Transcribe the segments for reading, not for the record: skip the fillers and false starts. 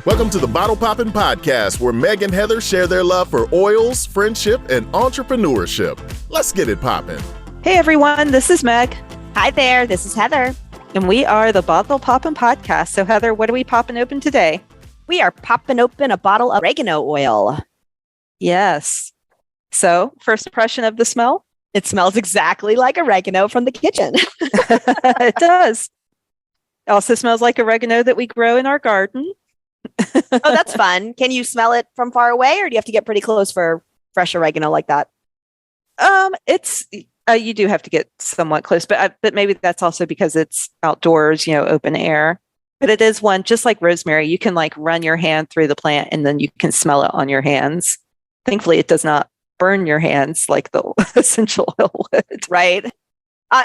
Welcome to the Bottle Poppin' Podcast, where Meg and Heather share their love for oils, friendship, and entrepreneurship. Let's get it poppin'. Hey everyone, this is Meg. Hi there, this is Heather. And we are the Bottle Poppin' Podcast. So Heather, what are we popping open today? We are popping open a bottle of oregano oil. Yes. So, first impression of the smell? It smells exactly like oregano from the kitchen. It does. It also smells like oregano that we grow in our garden. Oh, that's fun. Can you smell it from far away, or do you have to get pretty close for fresh oregano like that? It's you do have to get somewhat close, but maybe that's also because it's outdoors, open air. But it is one, just like rosemary, you can like run your hand through the plant and then you can smell it on your hands. Thankfully, it does not burn your hands like the essential oil would. Right.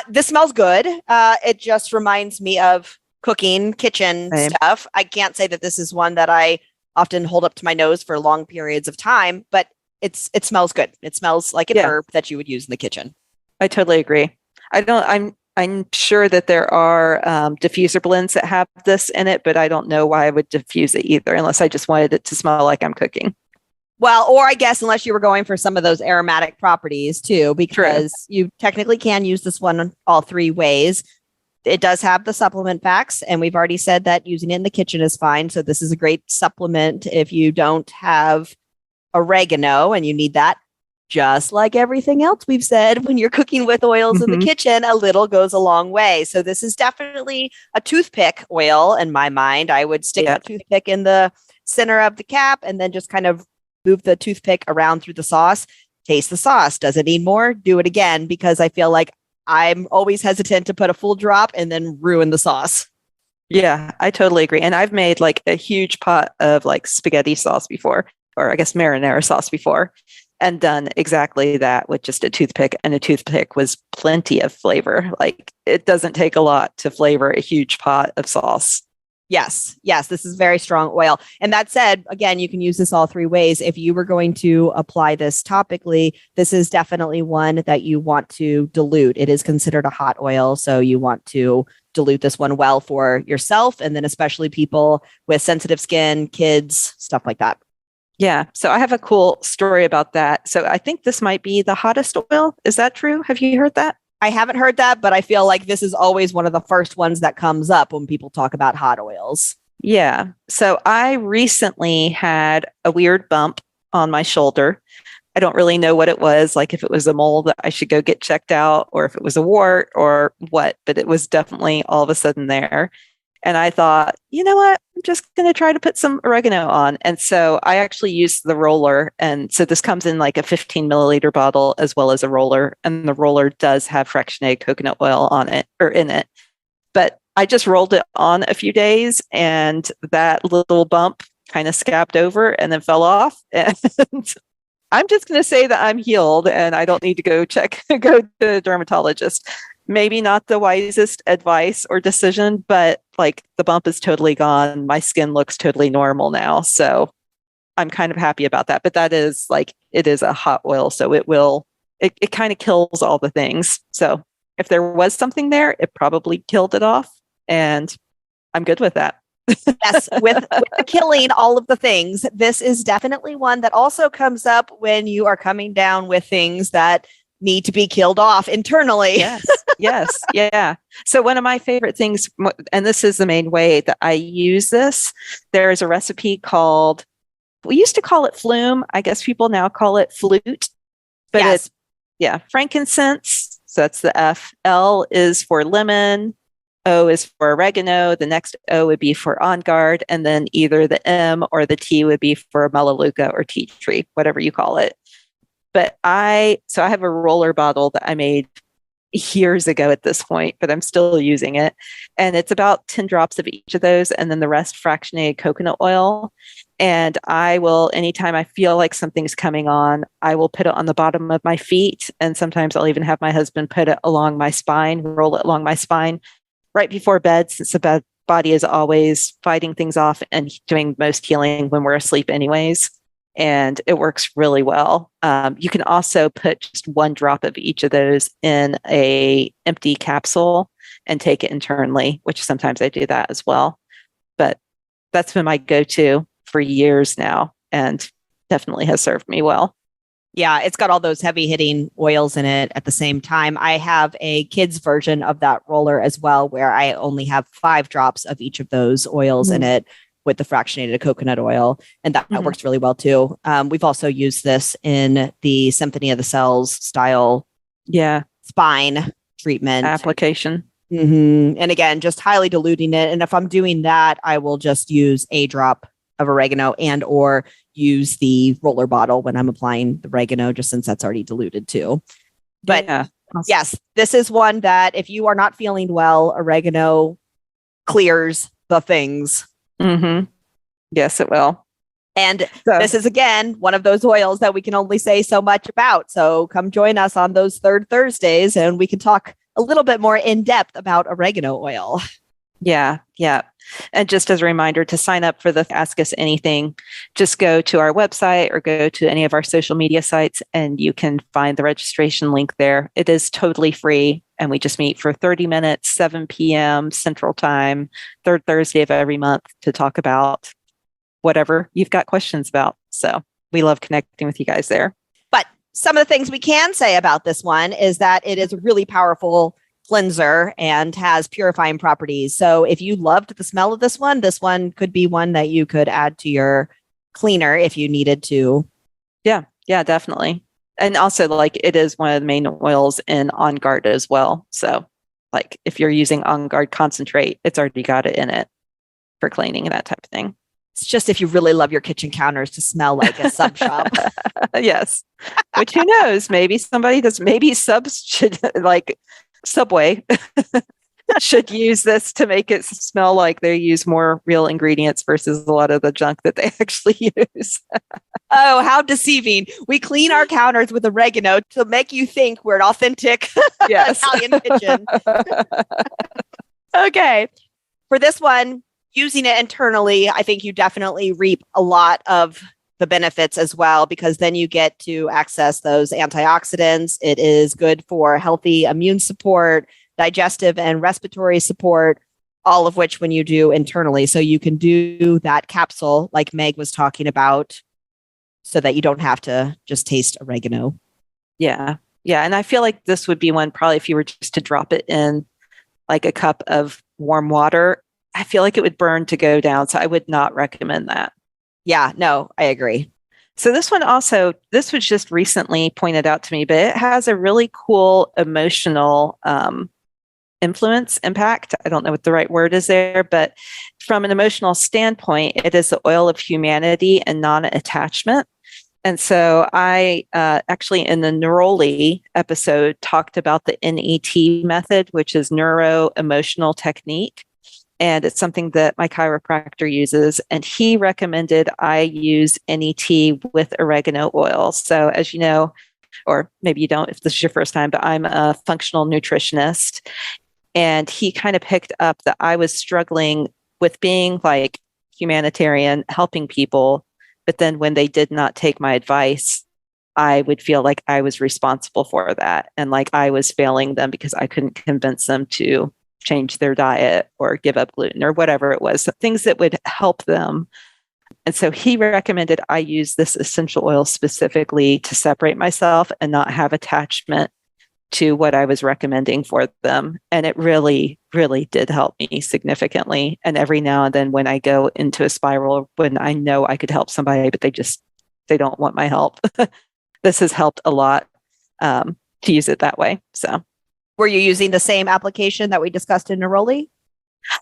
This smells good. It just reminds me of cooking, kitchen stuff. I can't say that this is one that I often hold up to my nose for long periods of time, but it smells good. It smells like an herb that you would use in the kitchen. I totally agree. I'm sure that there are diffuser blends that have this in it, but I don't know why I would diffuse it either, unless I just wanted it to smell like I'm cooking. Well, or I guess unless you were going for some of those aromatic properties too, because you technically can use this one all three ways. It does have the supplement packs, and we've already said that using it in the kitchen is fine. So this is a great supplement if you don't have oregano and you need that. Just like everything else we've said, when you're cooking with oils in the kitchen, a little goes a long way. So this is definitely a toothpick oil in my mind. I would stick a toothpick in the center of the cap and then just kind of move the toothpick around through the sauce. Taste the sauce. Does it need more? Do it again, because I feel like I'm always hesitant to put a full drop and then ruin the sauce. Yeah, I totally agree. And I've made like a huge pot of like spaghetti sauce before, or I guess marinara sauce before, and done exactly that with just a toothpick. And a toothpick was plenty of flavor. Like it doesn't take a lot to flavor a huge pot of sauce. Yes, this is very strong oil. And that said, again, you can use this all three ways. If you were going to apply this topically, this is definitely one that you want to dilute. It is considered a hot oil, so you want to dilute this one well for yourself, and then especially people with sensitive skin, kids, stuff like that. Yeah, so I have a cool story about that. So I think this might be the hottest oil. Is that true? Have you heard that? I haven't heard that, but I feel like this is always one of the first ones that comes up when people talk about hot oils. Yeah. So I recently had a weird bump on my shoulder. I don't really know what it was, like if it was a mole that I should go get checked out, or if it was a wart or what, but it was definitely all of a sudden there. And I thought, you know what? I'm just going to try to put some oregano on. And so I actually used the roller. And so this comes in like a 15 milliliter bottle as well as a roller. And the roller does have fractionated coconut oil on it, or in it. But I just rolled it on a few days, and that little bump kind of scabbed over and then fell off. And I'm just going to say that I'm healed and I don't need to go to a dermatologist. Maybe not the wisest advice or decision, but like the bump is totally gone. My skin looks totally normal now. So I'm kind of happy about that. But that is like, it is a hot oil. So it kind of kills all the things. So if there was something there, it probably killed it off. And I'm good with that. Yes, with killing all of the things, this is definitely one that also comes up when you are coming down with things that need to be killed off internally. Yes. Yeah. So one of my favorite things, and this is the main way that I use this, there is a recipe called, we used to call it flume. I guess people now call it flute, but it's, frankincense. So that's the F. L is for lemon. O is for oregano. The next O would be for on guard. And then either the M or the T would be for melaleuca or tea tree, whatever you call it. But I have a roller bottle that I made years ago at this point, but I'm still using it. And it's about 10 drops of each of those, and then the rest fractionated coconut oil. And I will, anytime I feel like something's coming on, I will put it on the bottom of my feet. And sometimes I'll even have my husband put it along my spine, roll it along my spine right before bed, since the body is always fighting things off and doing most healing when we're asleep anyways. And it works really well. You can also put just one drop of each of those in a empty capsule and take it internally, which sometimes I do that as well. But that's been my go-to. for years now and definitely has served me well. Yeah, it's got all those heavy hitting oils in it at the same time. I have a kid's version of that roller as well, where I only have 5 drops of each of those oils in it with the fractionated coconut oil. And that works really well too. We've also used this in the Symphony of the Cells style spine treatment application. And again, just highly diluting it. And if I'm doing that, I will just use a drop of oregano and or use the roller bottle when I'm applying the oregano, just since that's already diluted too. But yes, this is one that if you are not feeling well, oregano clears the things. Yes, it will. And this is, again, one of those oils that we can only say so much about. So come join us on those third Thursdays and we can talk a little bit more in depth about oregano oil. Yeah. And just as a reminder to sign up for the Ask Us Anything, just go to our website or go to any of our social media sites and you can find the registration link there. It is totally free. And we just meet for 30 minutes, 7 p.m. Central Time, third Thursday of every month to talk about whatever you've got questions about. So we love connecting with you guys there. But some of the things we can say about this one is that it is a really powerful cleanser and has purifying properties. So if you loved the smell of this one could be one that you could add to your cleaner if you needed to. Yeah, definitely. And also, like, it is one of the main oils in On Guard as well. So like if you're using On Guard concentrate, it's already got it in it for cleaning and that type of thing. It's just if you really love your kitchen counters to smell like a sub shop. Yes. Which who knows? Maybe somebody does. Maybe subs should, like Subway, should use this to make it smell like they use more real ingredients versus a lot of the junk that they actually use. Oh, how deceiving. We clean our counters with oregano to make you think we're an authentic Italian kitchen. Okay. For this one, using it internally, I think you definitely reap a lot of the benefits as well, because then you get to access those antioxidants. It is good for healthy immune support, digestive and respiratory support, all of which when you do internally. So you can do that capsule like Meg was talking about so that you don't have to just taste oregano. Yeah. And I feel like this would be one probably if you were just to drop it in like a cup of warm water, I feel like it would burn to go down. So I would not recommend that. Yeah, no, I agree. So this one also, this was just recently pointed out to me, but it has a really cool emotional impact. I don't know what the right word is there, but from an emotional standpoint, it is the oil of humanity and non-attachment. And so I actually in the Neroli episode talked about the NET method, which is neuro-emotional technique. And it's something that my chiropractor uses. And he recommended I use NET with oregano oil. So as you know, or maybe you don't if this is your first time, but I'm a functional nutritionist. And he kind of picked up that I was struggling with being like humanitarian, helping people. But then when they did not take my advice, I would feel like I was responsible for that. And like I was failing them because I couldn't convince them to change their diet or give up gluten or whatever it was, so things that would help them. And so he recommended I use this essential oil specifically to separate myself and not have attachment to what I was recommending for them. And it really, really did help me significantly. And every now and then when I go into a spiral, when I know I could help somebody, but they don't want my help, this has helped a lot to use it that way. So. Were you using the same application that we discussed in Neroli?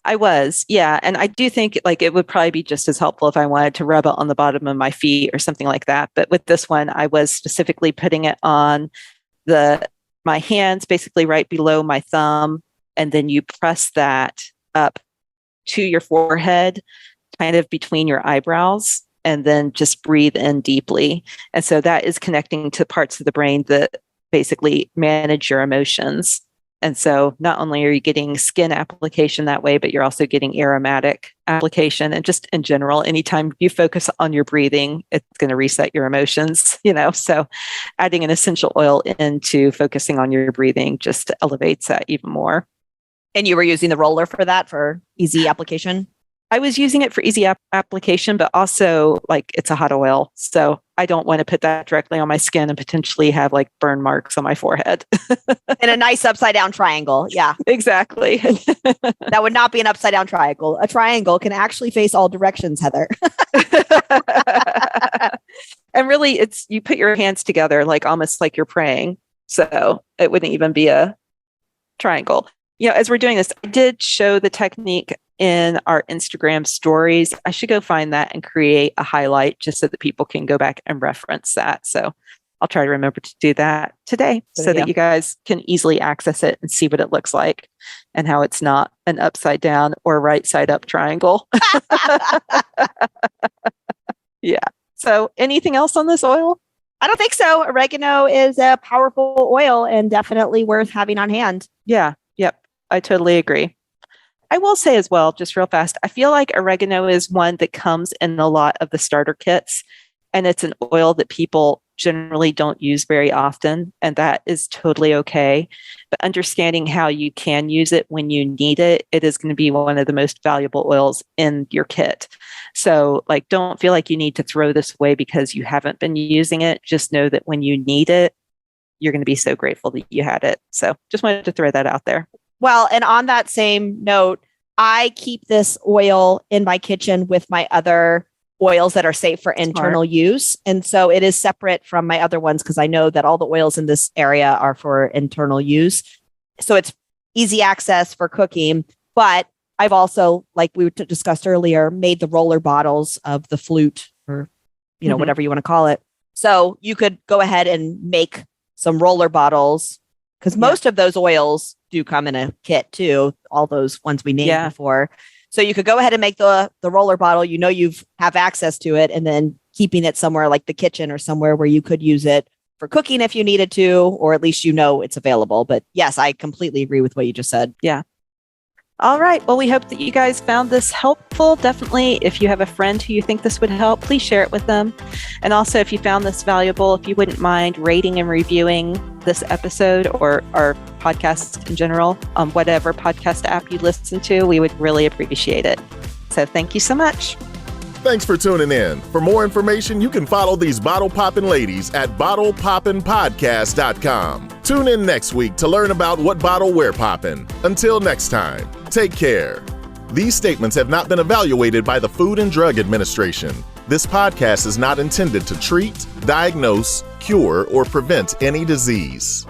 I was, yeah. And I do think like it would probably be just as helpful if I wanted to rub it on the bottom of my feet or something like that. But with this one, I was specifically putting it on my hands, basically right below my thumb. And then you press that up to your forehead, kind of between your eyebrows, and then just breathe in deeply. And so that is connecting to parts of the brain that basically manage your emotions. And so not only are you getting skin application that way, but you're also getting aromatic application. And just in general, anytime you focus on your breathing, it's going to reset your emotions, so adding an essential oil into focusing on your breathing just elevates that even more. And you were using the roller for that for easy application? I was using it for easy application, but also like it's a hot oil. So I don't want to put that directly on my skin and potentially have like burn marks on my forehead. In a nice upside down triangle. Yeah, exactly. that would not be an upside down triangle. A triangle can actually face all directions, Heather. And really, it's you put your hands together like almost like you're praying. So it wouldn't even be a triangle. As we're doing this, I did show the technique in our Instagram stories. I should go find that and create a highlight just so that people can go back and reference that. So I'll try to remember to do that today so that you guys can easily access it and see what it looks like and how it's not an upside down or right side up triangle. Yeah. So anything else on this oil? I don't think so. Oregano is a powerful oil and definitely worth having on hand. Yeah. Yep. I totally agree. I will say as well, just real fast, I feel like oregano is one that comes in a lot of the starter kits, and it's an oil that people generally don't use very often, and that is totally okay. But understanding how you can use it when you need it, it is going to be one of the most valuable oils in your kit. So like, don't feel like you need to throw this away because you haven't been using it. Just know that when you need it, you're going to be so grateful that you had it. So just wanted to throw that out there. Well, and on that same note, I keep this oil in my kitchen with my other oils that are safe for internal use. And so it is separate from my other ones because I know that all the oils in this area are for internal use. So it's easy access for cooking. But I've also, like we discussed earlier, made the roller bottles of the flute or, whatever you want to call it. So you could go ahead and make some roller bottles because most of those oils do come in a kit too. All those ones we named before. So you could go ahead and make the roller bottle, you have access to it, and then keeping it somewhere like the kitchen or somewhere where you could use it for cooking if you needed to, or at least it's available. But yes, I completely agree with what you just said. Yeah. All right. Well, we hope that you guys found this helpful. Definitely, if you have a friend who you think this would help, please share it with them. And also, if you found this valuable, if you wouldn't mind rating and reviewing this episode or our podcast in general on whatever podcast app you listen to, we would really appreciate it. So thank you so much. Thanks for tuning in. For more information, you can follow these bottle poppin' ladies at bottlepoppinpodcast.com. Tune in next week to learn about what bottle we're poppin'. Until next time, take care. These statements have not been evaluated by the Food and Drug Administration. This podcast is not intended to treat, diagnose, cure, or prevent any disease.